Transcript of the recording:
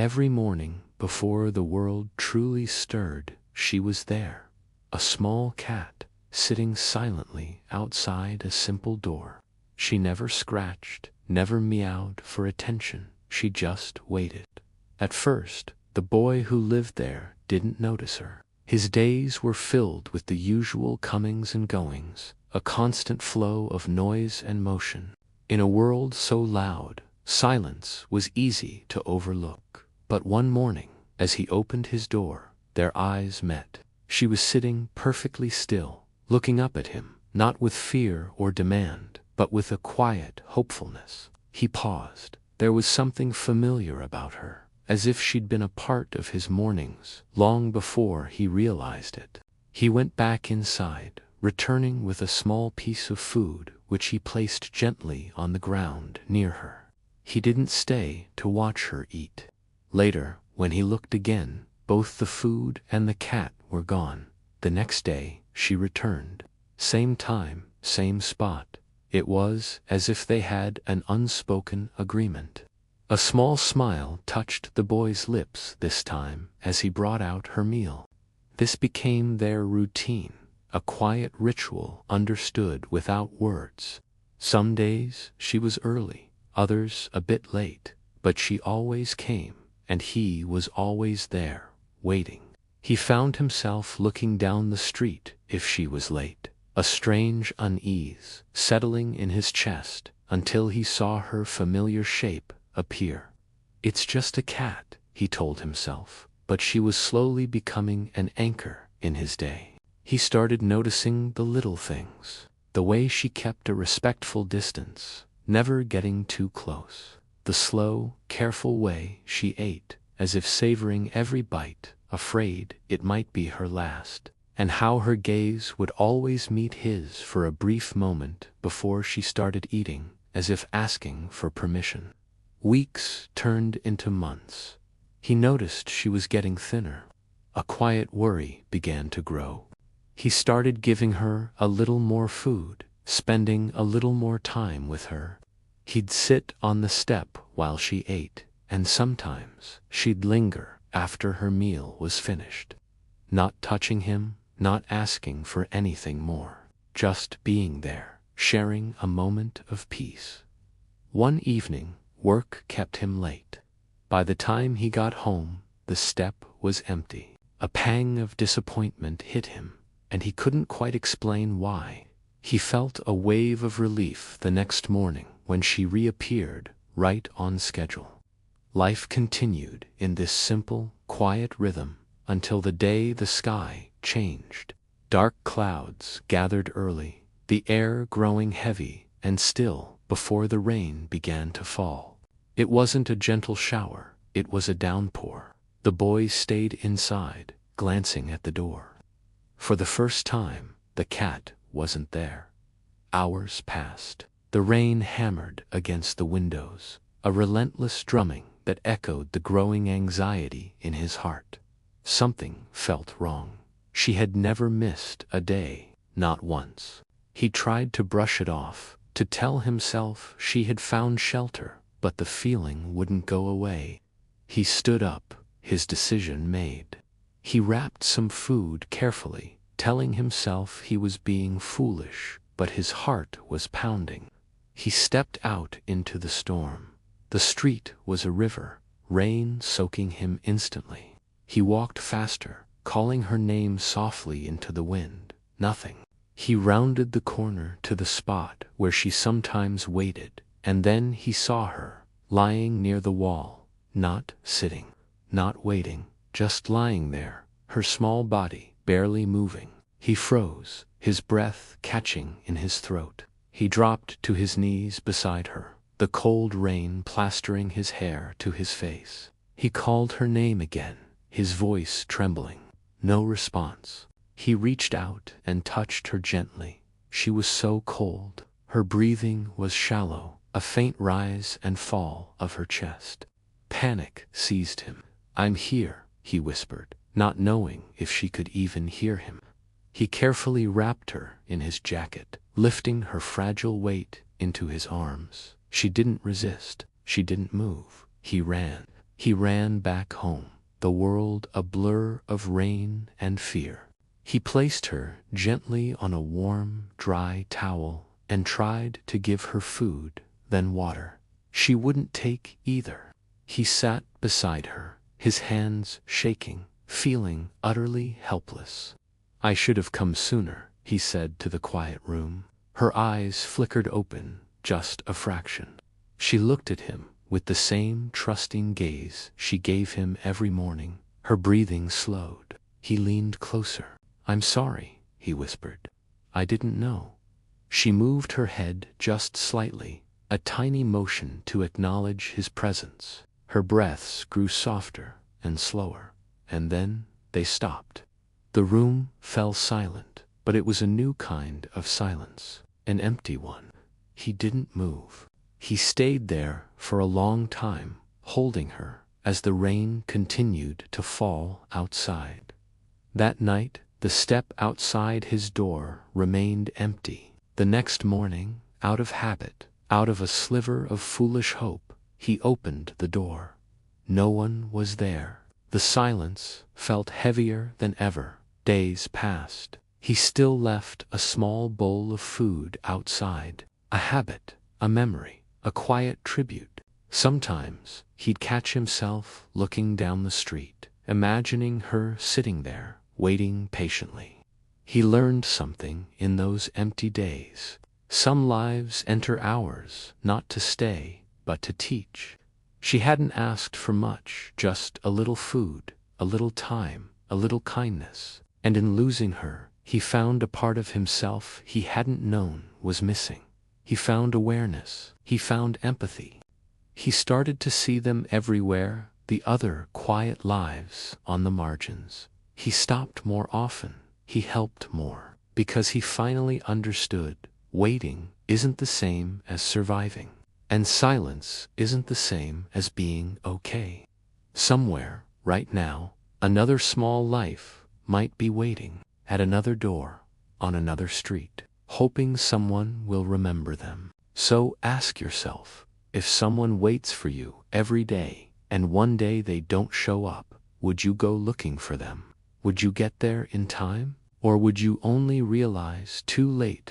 every morning, before the world truly stirred, she was there, a small cat, sitting silently outside a simple door. She never scratched, never meowed for attention, she just waited. At first, the boy who lived there didn't notice her. His days were filled with the usual comings and goings, a constant flow of noise and motion. In a world so loud, silence was easy to overlook. But one morning, as he opened his door, their eyes met. She was sitting perfectly still, looking up at him, not with fear or demand, but with a quiet hopefulness. He paused. There was something familiar about her, as if she'd been a part of his mornings long before he realized it. He went back inside, returning with a small piece of food which he placed gently on the ground near her. He didn't stay to watch her eat. Later, when he looked again, both the food and the cat were gone. The next day, she returned. Same time, same spot. It was as if they had an unspoken agreement. A small smile touched the boy's lips this time as he brought out her meal. This became their routine, a quiet ritual understood without words. Some days she was early, others a bit late, but she always came, and he was always there, waiting. He found himself looking down the street if she was late, a strange unease settling in his chest until he saw her familiar shape appear. It's just a cat, he told himself, but she was slowly becoming an anchor in his day. He started noticing the little things, the way she kept a respectful distance, never getting too close, the slow, careful way she ate, as if savoring every bite, afraid it might be her last, and how her gaze would always meet his for a brief moment before she started eating, as if asking for permission. Weeks turned into months. He noticed she was getting thinner. A quiet worry began to grow. He started giving her a little more food, spending a little more time with her. He'd sit on the step while she ate, and sometimes she'd linger after her meal was finished. Not touching him, not asking for anything more, just being there, sharing a moment of peace. One evening, work kept him late. By the time he got home, the step was empty. A pang of disappointment hit him, and he couldn't quite explain why. He felt a wave of relief the next morning when she reappeared, right on schedule. Life continued in this simple, quiet rhythm until the day the sky changed. Dark clouds gathered early, the air growing heavy and still before the rain began to fall. It wasn't a gentle shower, it was a downpour. The boy stayed inside, glancing at the door. For the first time, the cat wasn't there. Hours passed. The rain hammered against the windows, a relentless drumming that echoed the growing anxiety in his heart. Something felt wrong. She had never missed a day, not once. He tried to brush it off, to tell himself she had found shelter, but the feeling wouldn't go away. He stood up, his decision made. He wrapped some food carefully, telling himself he was being foolish, but his heart was pounding. He stepped out into the storm. The street was a river, rain soaking him instantly. He walked faster, calling her name softly into the wind. Nothing. He rounded the corner to the spot where she sometimes waited, and then he saw her, lying near the wall, not sitting, not waiting, just lying there, her small body barely moving. He froze, his breath catching in his throat. He dropped to his knees beside her, the cold rain plastering his hair to his face. He called her name again, his voice trembling. No response. He reached out and touched her gently. She was so cold. Her breathing was shallow, a faint rise and fall of her chest. Panic seized him. "I'm here," he whispered, not knowing if she could even hear him. He carefully wrapped her in his jacket, lifting her fragile weight into his arms. She didn't resist. She didn't move. He ran. He ran back home, the world a blur of rain and fear. He placed her gently on a warm, dry towel and tried to give her food, then water. She wouldn't take either. He sat beside her, his hands shaking, feeling utterly helpless. "I should have come sooner," he said to the quiet room. Her eyes flickered open, just a fraction. She looked at him with the same trusting gaze she gave him every morning. Her breathing slowed. He leaned closer. "I'm sorry," he whispered. "I didn't know." She moved her head just slightly, a tiny motion to acknowledge his presence. Her breaths grew softer and slower, and then they stopped. The room fell silent, but it was a new kind of silence, an empty one. He didn't move. He stayed there for a long time, holding her as the rain continued to fall outside. That night, the step outside his door remained empty. The next morning, out of habit, out of a sliver of foolish hope, he opened the door. No one was there. The silence felt heavier than ever. Days passed. He still left a small bowl of food outside. A habit, a memory, a quiet tribute. Sometimes he'd catch himself looking down the street, imagining her sitting there, waiting patiently. He learned something in those empty days. Some lives enter ours, not to stay, but to teach. She hadn't asked for much, just a little food, a little time, a little kindness. And in losing her, he found a part of himself he hadn't known was missing. He found awareness. He found empathy. He started to see them everywhere, the other quiet lives on the margins. He stopped more often. He helped more. Because he finally understood waiting isn't the same as surviving. And silence isn't the same as being okay. Somewhere, right now, another small life might be waiting at another door, on another street, hoping someone will remember them. So ask yourself, if someone waits for you every day, and one day they don't show up, would you go looking for them? Would you get there in time? Or would you only realize too late